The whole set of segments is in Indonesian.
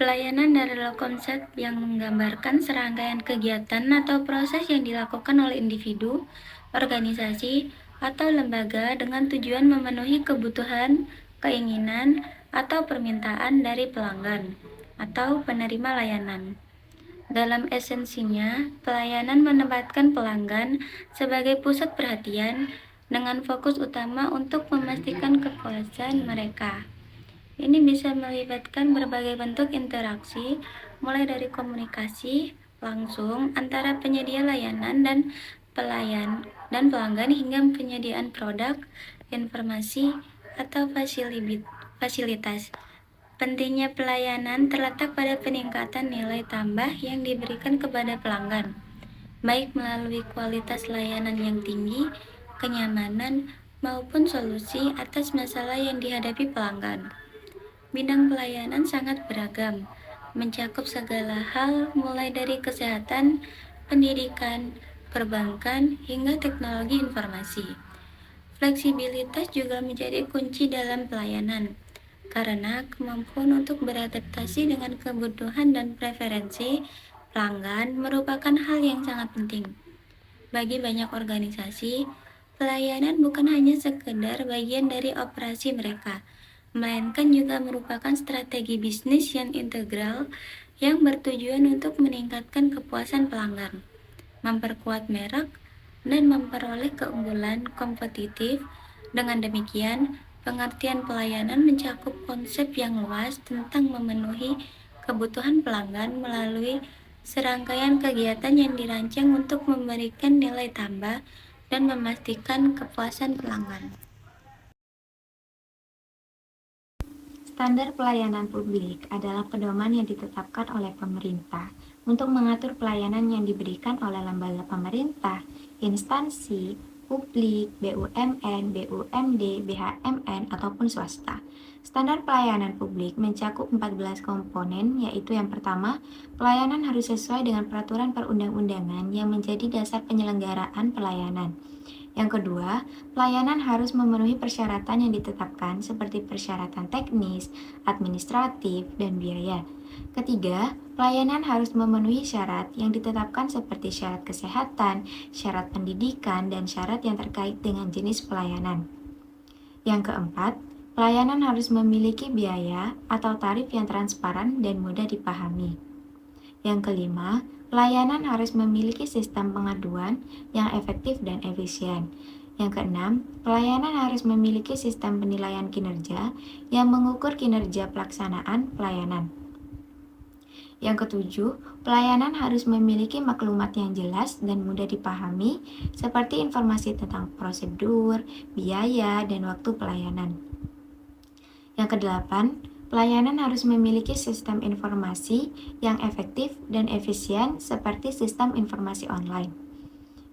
Pelayanan adalah konsep yang menggambarkan serangkaian kegiatan atau proses yang dilakukan oleh individu, organisasi, atau lembaga dengan tujuan memenuhi kebutuhan, keinginan, atau permintaan dari pelanggan atau penerima layanan. Dalam esensinya, pelayanan menempatkan pelanggan sebagai pusat perhatian dengan fokus utama untuk memastikan kepuasan mereka. Ini bisa melibatkan berbagai bentuk interaksi, mulai dari komunikasi langsung antara penyedia layanan dan pelanggan hingga penyediaan produk, informasi, atau fasilitas. Pentingnya pelayanan terletak pada peningkatan nilai tambah yang diberikan kepada pelanggan, baik melalui kualitas layanan yang tinggi, kenyamanan, maupun solusi atas masalah yang dihadapi pelanggan. Bidang pelayanan sangat beragam, mencakup segala hal mulai dari kesehatan, pendidikan, perbankan, hingga teknologi informasi. Fleksibilitas juga menjadi kunci dalam pelayanan, karena kemampuan untuk beradaptasi dengan kebutuhan dan preferensi pelanggan merupakan hal yang sangat penting. Bagi banyak organisasi, pelayanan bukan hanya sekedar bagian dari operasi mereka, melainkan juga merupakan strategi bisnis yang integral yang bertujuan untuk meningkatkan kepuasan pelanggan, memperkuat merek, dan memperoleh keunggulan kompetitif. Dengan demikian, pengertian pelayanan mencakup konsep yang luas tentang memenuhi kebutuhan pelanggan melalui serangkaian kegiatan yang dirancang untuk memberikan nilai tambah dan memastikan kepuasan pelanggan. Standar pelayanan publik adalah pedoman yang ditetapkan oleh pemerintah untuk mengatur pelayanan yang diberikan oleh lembaga pemerintah, instansi, publik, BUMN, BUMD, BHMN, ataupun swasta. Standar pelayanan publik mencakup 14 komponen, yaitu yang pertama, pelayanan harus sesuai dengan peraturan perundang-undangan yang menjadi dasar penyelenggaraan pelayanan. Yang kedua, pelayanan harus memenuhi persyaratan yang ditetapkan seperti persyaratan teknis, administratif, dan biaya. Ketiga, pelayanan harus memenuhi syarat yang ditetapkan seperti syarat kesehatan, syarat pendidikan, dan syarat yang terkait dengan jenis pelayanan. Yang keempat, pelayanan harus memiliki biaya atau tarif yang transparan dan mudah dipahami. Yang kelima, pelayanan harus memiliki sistem pengaduan yang efektif dan efisien. Yang keenam, pelayanan harus memiliki sistem penilaian kinerja yang mengukur kinerja pelaksanaan pelayanan. Yang ketujuh, pelayanan harus memiliki maklumat yang jelas dan mudah dipahami, seperti informasi tentang prosedur, biaya, dan waktu pelayanan. Yang kedelapan, pelayanan harus memiliki sistem informasi yang efektif dan efisien seperti sistem informasi online.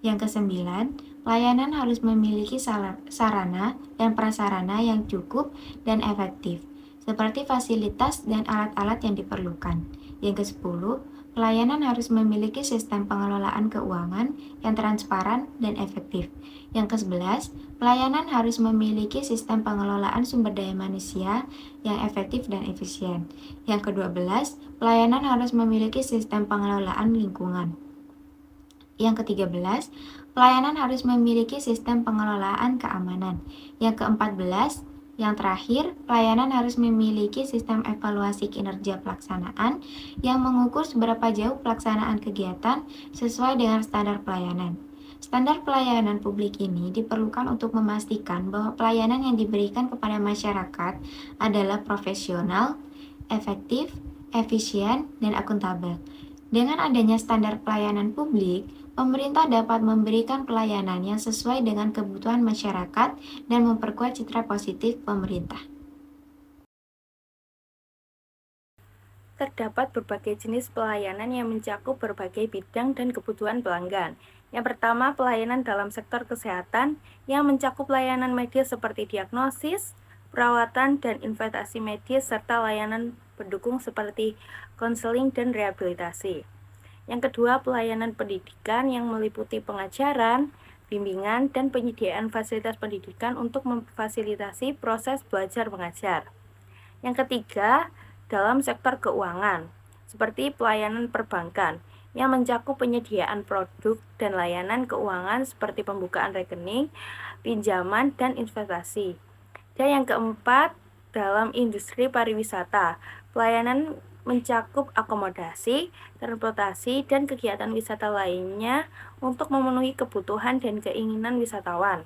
Yang kesembilan, pelayanan harus memiliki sarana dan prasarana yang cukup dan efektif, seperti fasilitas dan alat-alat yang diperlukan. Yang kesepuluh, pelayanan harus memiliki sistem pengelolaan keuangan yang transparan dan efektif. Yang ke-11, pelayanan harus memiliki sistem pengelolaan sumber daya manusia yang efektif dan efisien. Yang ke-12, pelayanan harus memiliki sistem pengelolaan lingkungan. Yang ke-13, pelayanan harus memiliki sistem pengelolaan keamanan. Yang ke-14, yang terakhir, pelayanan harus memiliki sistem evaluasi kinerja pelaksanaan yang mengukur seberapa jauh pelaksanaan kegiatan sesuai dengan standar pelayanan. Standar pelayanan publik ini diperlukan untuk memastikan bahwa pelayanan yang diberikan kepada masyarakat adalah profesional, efektif, efisien, dan akuntabel. Dengan adanya standar pelayanan publik, pemerintah dapat memberikan pelayanan yang sesuai dengan kebutuhan masyarakat dan memperkuat citra positif pemerintah. Terdapat berbagai jenis pelayanan yang mencakup berbagai bidang dan kebutuhan pelanggan. Yang pertama, pelayanan dalam sektor kesehatan yang mencakup layanan medis seperti diagnosis, perawatan, dan investasi medis, serta layanan pendukung seperti konseling dan rehabilitasi. Yang kedua, pelayanan pendidikan yang meliputi pengajaran, bimbingan, dan penyediaan fasilitas pendidikan untuk memfasilitasi proses belajar mengajar. Yang ketiga, dalam sektor keuangan, seperti pelayanan perbankan, yang mencakup penyediaan produk dan layanan keuangan seperti pembukaan rekening, pinjaman, dan investasi. Dan yang keempat, dalam industri pariwisata, pelayanan mencakup akomodasi, transportasi, dan kegiatan wisata lainnya untuk memenuhi kebutuhan dan keinginan wisatawan.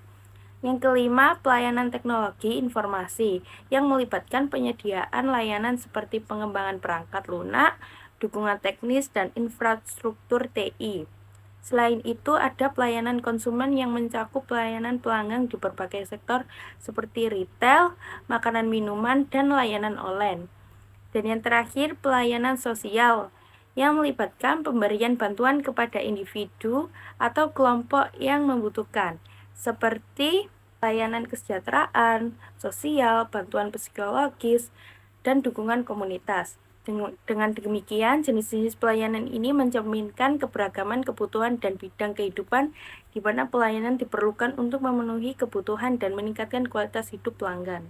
Yang kelima, pelayanan teknologi informasi yang melibatkan penyediaan layanan seperti pengembangan perangkat lunak, dukungan teknis, dan infrastruktur TI. Selain itu, ada pelayanan konsumen yang mencakup pelayanan pelanggan di berbagai sektor seperti retail, makanan minuman, dan layanan online. Dan yang terakhir, pelayanan sosial yang melibatkan pemberian bantuan kepada individu atau kelompok yang membutuhkan, seperti layanan kesejahteraan, sosial, bantuan psikologis, dan dukungan komunitas. Dengan demikian, jenis-jenis pelayanan ini mencerminkan keberagaman kebutuhan dan bidang kehidupan di mana pelayanan diperlukan untuk memenuhi kebutuhan dan meningkatkan kualitas hidup pelanggan.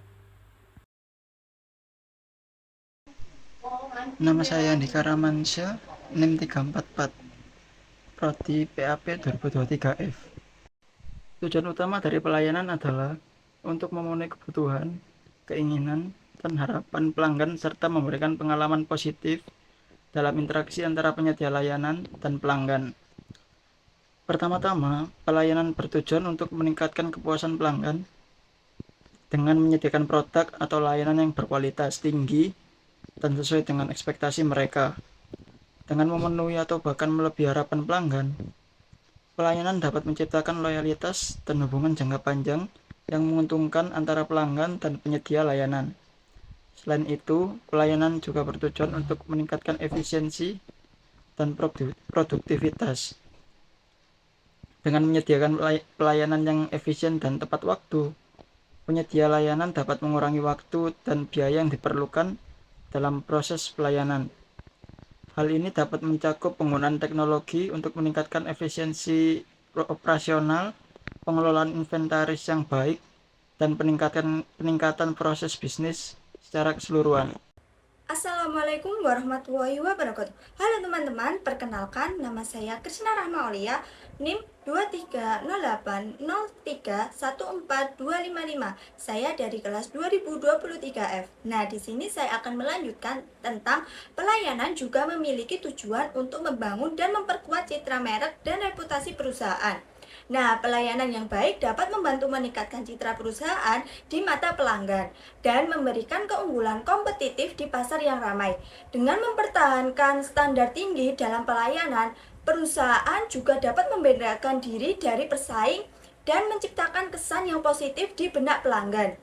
Nama saya Andika Ramansyah, NIM 344, Prodi PAP 2023F. Tujuan utama dari pelayanan adalah untuk memenuhi kebutuhan, keinginan, dan harapan pelanggan serta memberikan pengalaman positif dalam interaksi antara penyedia layanan dan pelanggan. Pertama-tama, pelayanan bertujuan untuk meningkatkan kepuasan pelanggan dengan menyediakan produk atau layanan yang berkualitas tinggi dan sesuai dengan ekspektasi mereka. Dengan memenuhi atau bahkan melebihi harapan pelanggan, pelayanan dapat menciptakan loyalitas dan hubungan jangka panjang yang menguntungkan antara pelanggan dan penyedia layanan. Selain itu, pelayanan juga bertujuan untuk meningkatkan efisiensi dan produktivitas. Dengan menyediakan pelayanan yang efisien dan tepat waktu, penyedia layanan dapat mengurangi waktu dan biaya yang diperlukan dalam proses pelayanan. Hal ini dapat mencakup penggunaan teknologi untuk meningkatkan efisiensi operasional, pengelolaan inventaris yang baik, dan peningkatan proses bisnis secara keseluruhan. Assalamualaikum warahmatullahi wabarakatuh. Halo teman-teman, perkenalkan nama saya Krisna Rahma Aulia, NIM 23030314255. Saya dari kelas 2023F. Nah, di sini saya akan melanjutkan tentang pelayanan juga memiliki tujuan untuk membangun dan memperkuat citra merek dan reputasi perusahaan. Nah, pelayanan yang baik dapat membantu meningkatkan citra perusahaan di mata pelanggan dan memberikan keunggulan kompetitif di pasar yang ramai. Dengan mempertahankan standar tinggi dalam pelayanan, perusahaan juga dapat membedakan diri dari pesaing dan menciptakan kesan yang positif di benak pelanggan.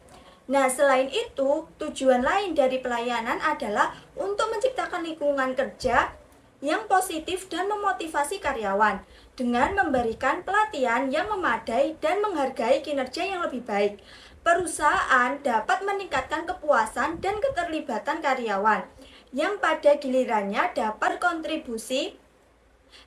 Nah, selain itu, tujuan lain dari pelayanan adalah untuk menciptakan lingkungan kerja yang positif dan memotivasi karyawan dengan memberikan pelatihan yang memadai dan menghargai kinerja yang lebih baik. Perusahaan dapat meningkatkan kepuasan dan keterlibatan karyawan yang pada gilirannya dapat berkontribusi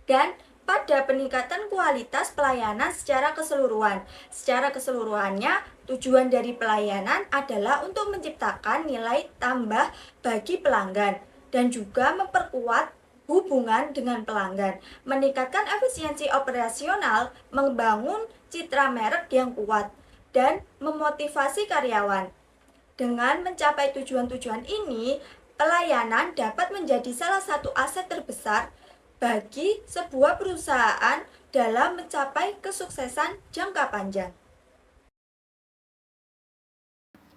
dan pada peningkatan kualitas pelayanan secara keseluruhan. Secara keseluruhannya, tujuan dari pelayanan adalah untuk menciptakan nilai tambah bagi pelanggan dan juga memperkuat hubungan dengan pelanggan, meningkatkan efisiensi operasional, membangun citra merek yang kuat, dan memotivasi karyawan. Dengan mencapai tujuan-tujuan ini, pelayanan dapat menjadi salah satu aset terbesar bagi sebuah perusahaan dalam mencapai kesuksesan jangka panjang.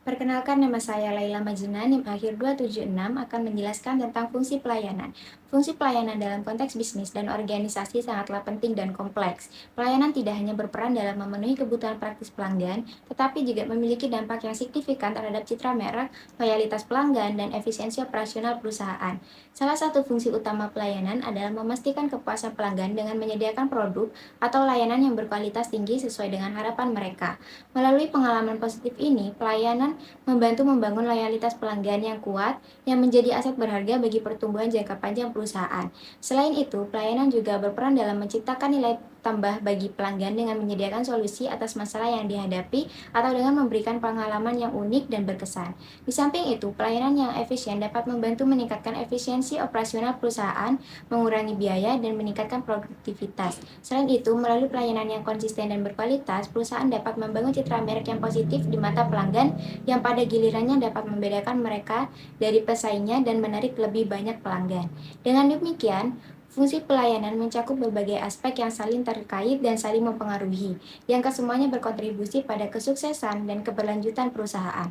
Perkenalkan, nama saya Laila Majena, NIM akhir 276 akan menjelaskan tentang fungsi pelayanan. Fungsi pelayanan dalam konteks bisnis dan organisasi sangatlah penting dan kompleks. Pelayanan tidak hanya berperan dalam memenuhi kebutuhan praktis pelanggan, tetapi juga memiliki dampak yang signifikan terhadap citra merek, loyalitas pelanggan, dan efisiensi operasional perusahaan. Salah satu fungsi utama pelayanan adalah memastikan kepuasan pelanggan dengan menyediakan produk atau layanan yang berkualitas tinggi sesuai dengan harapan mereka. Melalui pengalaman positif ini, pelayanan membantu membangun loyalitas pelanggan yang kuat yang menjadi aset berharga bagi pertumbuhan jangka panjang perusahaan. Selain itu, pelayanan juga berperan dalam menciptakan nilai tambah bagi pelanggan dengan menyediakan solusi atas masalah yang dihadapi atau dengan memberikan pengalaman yang unik dan berkesan. Di samping itu, pelayanan yang efisien dapat membantu meningkatkan efisiensi operasional perusahaan, mengurangi biaya, dan meningkatkan produktivitas. Selain itu, melalui pelayanan yang konsisten dan berkualitas, perusahaan dapat membangun citra merek yang positif di mata pelanggan yang pada gilirannya dapat membedakan mereka dari pesaingnya dan menarik lebih banyak pelanggan. Dengan demikian, fungsi pelayanan mencakup berbagai aspek yang saling terkait dan saling mempengaruhi, yang kesemuanya berkontribusi pada kesuksesan dan keberlanjutan perusahaan.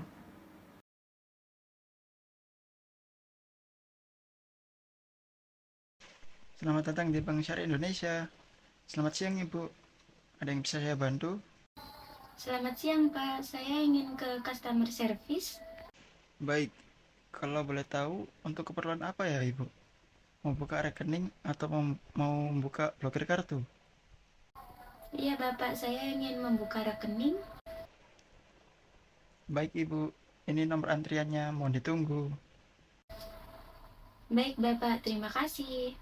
Selamat datang di Bank Syariah Indonesia. Selamat siang Ibu. Ada yang bisa saya bantu? Selamat siang Pak, saya ingin ke customer service. Baik, kalau boleh tahu untuk keperluan apa ya Ibu? Mau buka rekening atau mau buka blokir kartu? Iya Bapak, saya ingin membuka rekening. Baik Ibu, ini nomor antriannya, mohon ditunggu. Baik Bapak, terima kasih.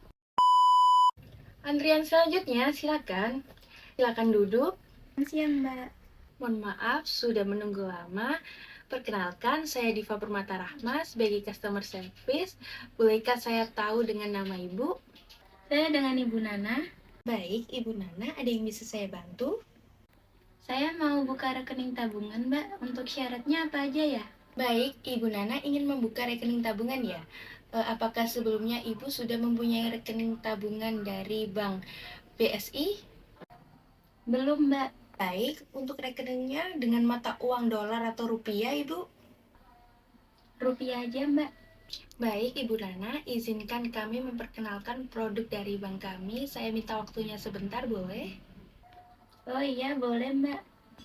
Antrian selanjutnya, silakan. Silakan duduk. Selamat siang Mbak. Mohon maaf sudah menunggu lama. Perkenalkan, saya Diva Permata Rahma sebagai customer service. Bolehkah saya tahu dengan nama Ibu? Saya dengan Ibu Nana. Baik, Ibu Nana, ada yang bisa saya bantu? Saya mau buka rekening tabungan Mbak, untuk syaratnya apa aja ya? Baik, Ibu Nana ingin membuka rekening tabungan ya? Apakah sebelumnya Ibu sudah mempunyai rekening tabungan dari Bank BSI? Belum Mbak. Baik, untuk rekeningnya dengan mata uang dolar atau rupiah, Ibu? Rupiah aja Mbak. Baik, Ibu Nana, izinkan kami memperkenalkan produk dari bank kami. Saya minta waktunya sebentar, boleh? Oh iya, boleh Mbak.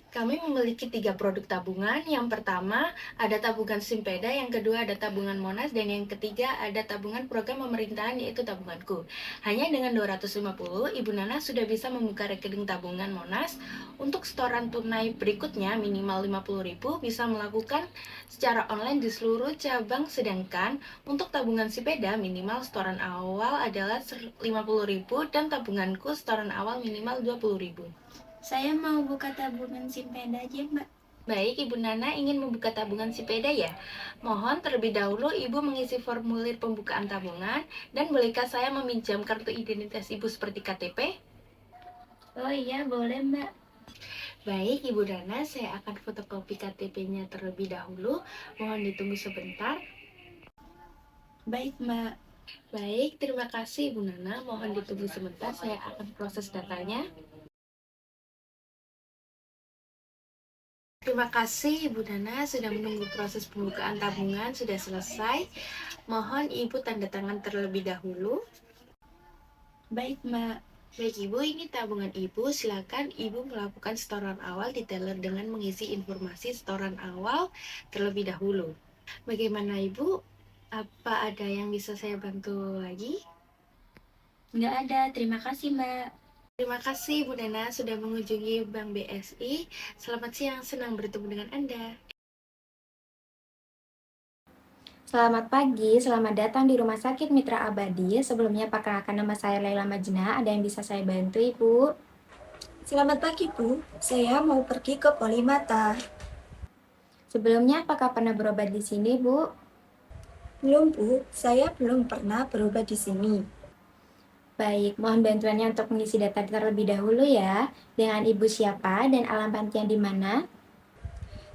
Kami memiliki 3 produk tabungan. Yang pertama, ada tabungan Simpeda, yang kedua ada tabungan Monas, dan yang ketiga ada tabungan program pemerintahan, yaitu tabunganku. Hanya dengan 250, Ibu Nana sudah bisa membuka rekening tabungan Monas. Untuk setoran tunai berikutnya, minimal 50.000, bisa melakukan secara online di seluruh cabang, sedangkan untuk tabungan Simpeda, minimal setoran awal adalah 50.000, dan tabunganku setoran awal minimal 20.000. Saya mau buka tabungan Simpeda aja Mbak. Baik, Ibu Nana ingin membuka tabungan Simpeda ya? Mohon terlebih dahulu Ibu mengisi formulir pembukaan tabungan, dan bolehkah saya meminjam kartu identitas Ibu seperti KTP? Oh iya, boleh Mbak. Baik, Ibu Nana, saya akan fotokopi KTP-nya terlebih dahulu. Mohon ditunggu sebentar. Baik Mbak. Baik, terima kasih Ibu Nana. Mohon ditunggu sebentar, saya akan proses datanya. Terima kasih Ibu Nana sudah menunggu, proses pembukaan tabungan sudah selesai. Mohon Ibu tanda tangan terlebih dahulu. Baik Mbak. Baik Ibu, ini tabungan Ibu. Silakan Ibu melakukan setoran awal di teller dengan mengisi informasi setoran awal terlebih dahulu. Bagaimana Ibu? Apa ada yang bisa saya bantu lagi? Nggak ada, terima kasih Mbak. Terima kasih Bu Nana sudah mengunjungi Bank BSI. Selamat siang, senang bertemu dengan Anda. Selamat pagi, selamat datang di Rumah Sakit Mitra Abadi. Sebelumnya perkenalkan, nama saya Laila Majena. Ada yang bisa saya bantu, Ibu? Selamat pagi Bu, saya mau pergi ke Polimata. Sebelumnya apakah pernah berobat di sini, Bu? Belum Bu, saya belum pernah berobat di sini. Baik, mohon bantuannya untuk mengisi data terlebih dahulu ya. Dengan Ibu siapa dan alamatnya di mana?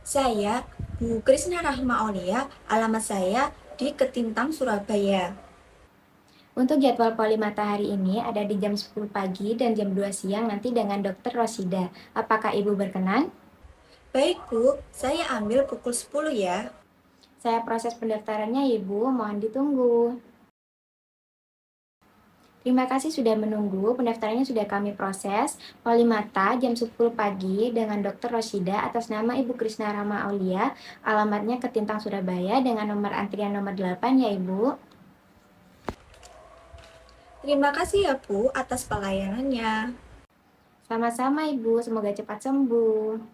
Saya Bu Krisna Rahma Aulia, alamat saya di Ketintang, Surabaya. Untuk jadwal Polimata hari ini ada di jam 10 pagi dan jam 2 siang nanti dengan Dr. Rosida. Apakah Ibu berkenan? Baik Bu, saya ambil pukul 10 ya. Saya proses pendaftarannya ya Ibu, mohon ditunggu. Terima kasih sudah menunggu, pendaftarannya sudah kami proses. Polimata jam 10 pagi dengan Dr. Roshida atas nama Ibu Krisna Rama Aulia, alamatnya Ketintang Surabaya dengan nomor antrian nomor 8 ya Ibu. Terima kasih ya Bu atas pelayanannya. Sama-sama Ibu, semoga cepat sembuh.